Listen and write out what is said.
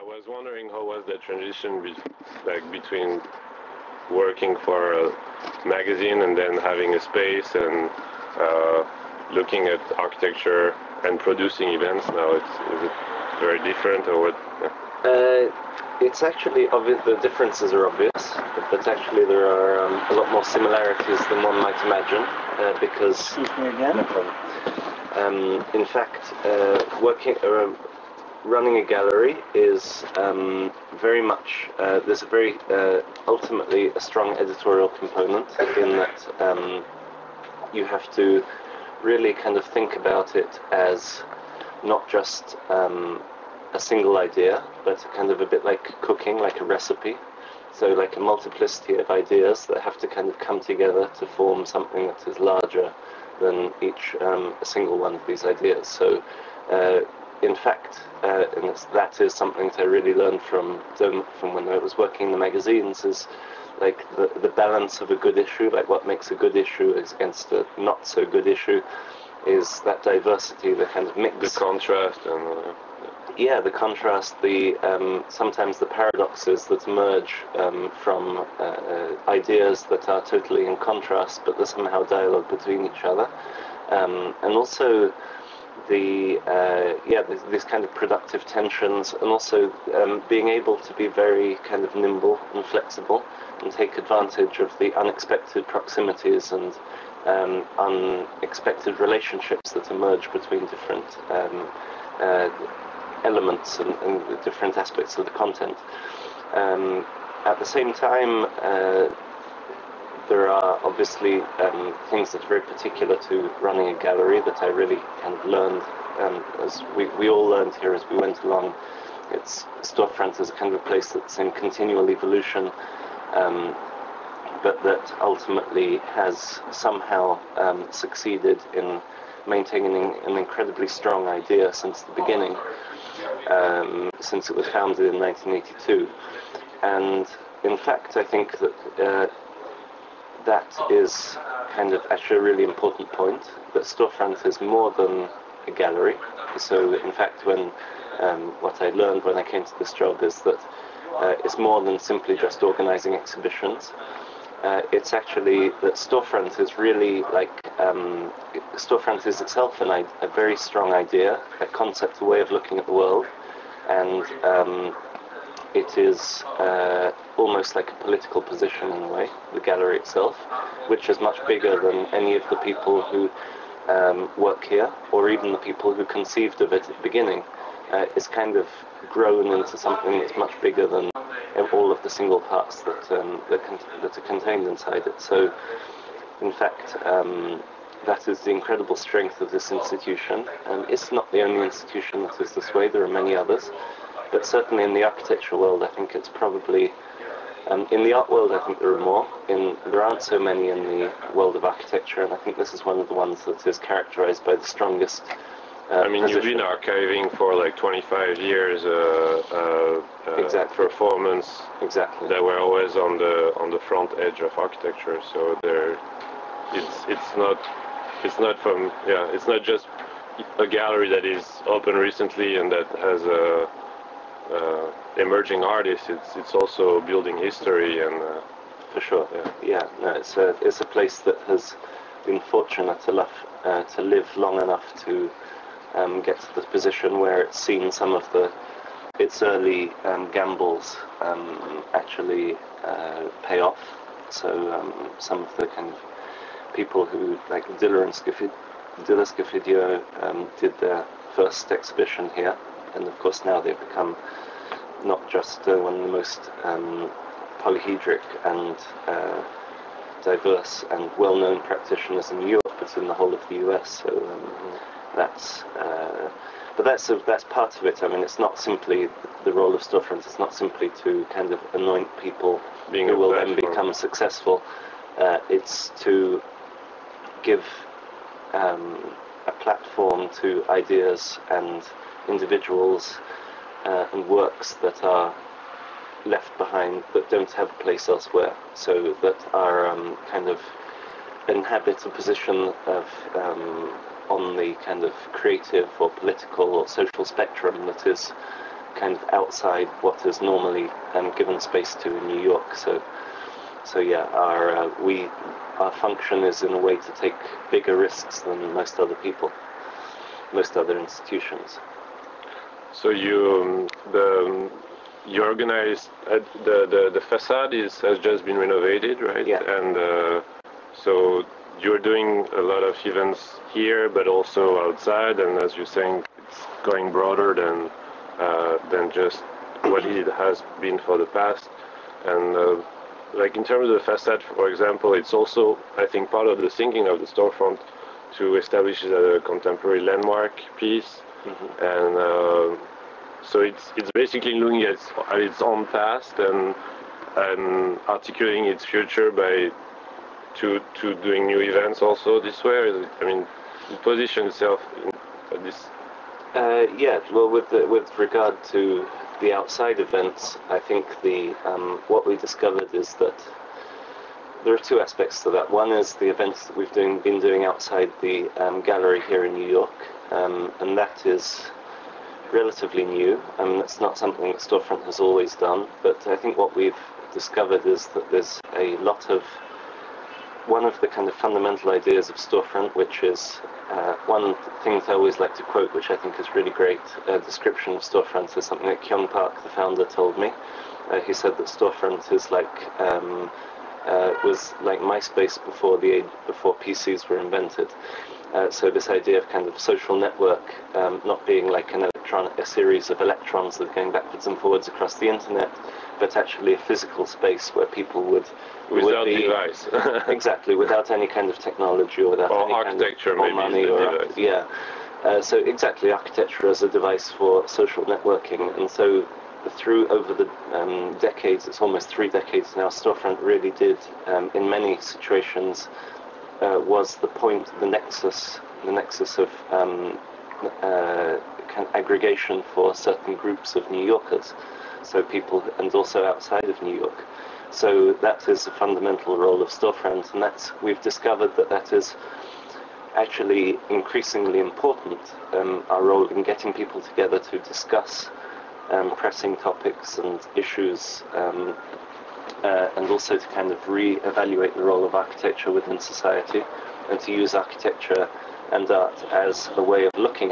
I was wondering how was the transition between working for a magazine and then having a space and looking at architecture and producing events. Now, is it very different or what? It's actually obvious. The differences are obvious, but actually there are a lot more similarities than one might imagine. Because excuse me again. In fact, running a gallery is very much, there's a very, ultimately a strong editorial component in that you have to really kind of think about it as not just a single idea, but kind of a bit like cooking, like a recipe. So like a multiplicity of ideas that have to kind of come together to form something that is larger than each a single one of these ideas. So in fact, and that is something that I really learned from when I was working in the magazines, is like the balance of a good issue, like what makes a good issue against a not so good issue, is that diversity, the kind of mix. The contrast and... Yeah, the contrast, the sometimes the paradoxes that emerge from ideas that are totally in contrast, but there's somehow dialogue between each other, and also these kind of productive tensions, and also being able to be very kind of nimble and flexible and take advantage of the unexpected proximities and unexpected relationships that emerge between different elements and the different aspects of the content. At the same time, there are obviously things that are very particular to running a gallery that I really kind of learned, as we all learned here as we went along. Storefront is a kind of a place that's in continual evolution, but that ultimately has somehow succeeded in maintaining an incredibly strong idea since the beginning. Since it was founded in 1982, and in fact I think that that is kind of actually a really important point, that Storefront is more than a gallery. So in fact what I learned when I came to this job is that it's more than simply just organizing exhibitions. It's actually that Storefront is really like Storefront is itself a very strong idea, a concept, a way of looking at the world, and it is almost like a political position in a way, the gallery itself, which is much bigger than any of the people who work here, or even the people who conceived of it at the beginning. It's kind of grown into something that's much bigger than all of the single parts that are contained inside it. So, in fact, that is the incredible strength of this institution. It's not the only institution that is this way. There are many others, but certainly in the architecture world, I think it's probably in the art world. I think there are more. There aren't so many in the world of architecture, and I think this is one of the ones that is characterized by the strongest. I mean, you've been archiving for like 25 years. Exactly. Performance. Exactly. That were always on the front edge of architecture. So it's not just a gallery that is open recently and that has emerging artists. It's also building history and. For sure. Yeah. No, it's a place that has been fortunate enough to live long enough to get to the position where it's seen some of its early gambles actually pay off. So some of the kind of people who, like Diller Scofidio, did their first exhibition here, and of course now they've become not just one of the most polyhedric and diverse and well-known practitioners in New York, but in the whole of the US. So that's part of it. I mean, it's not simply the role of Storefront. It's not simply to kind of anoint people who will then become successful. It's to give a platform to ideas and individuals and works that are left behind, that don't have a place elsewhere, so that are kind of inhabit a position of on the kind of creative or political or social spectrum that is kind of outside what is normally given space to in New York. So yeah, our function is in a way to take bigger risks than most other people, most other institutions. So you organized the facade has just been renovated, right? Yeah. And so you're doing a lot of events here, but also outside. And as you're saying, it's going broader than just what it has been for the past. And like in terms of the facade, for example, it's also, I think, part of the thinking of the storefront to establish a contemporary landmark piece. Mm-hmm. And so it's basically looking at its own past and articulating its future by to doing new events also this way. I mean, it positions itself in this. Yeah, well, with regard to the outside events, I think what we discovered is that there are two aspects to that. One is the events that we've been doing outside the gallery here in New York, and that is relatively new. It's not something that Storefront has always done, but I think what we've discovered is that there's a lot of one of the kind of fundamental ideas of Storefront, which is one thing that I always like to quote, which I think is really great description of Storefront, is something that Kyung Park, the founder, told me. He said that Storefront is was like MySpace before PCs were invented. So this idea of kind of social network not being like a series of electrons that are going backwards and forwards across the internet, but actually a physical space where people would be, device. Exactly, without any kind of technology or without or any architecture, kind of maybe money or device. yeah. So exactly, architecture as a device for social networking, and so over the decades, it's almost 3 decades now, Storefront really did, in many situations, was the nexus of kind of aggregation for certain groups of New Yorkers, so people, and also outside of New York. So that is a fundamental role of Storefront, and we've discovered that is actually increasingly important, our role in getting people together to discuss pressing topics and issues, and also to kind of re-evaluate the role of architecture within society, and to use architecture and art as a way of looking at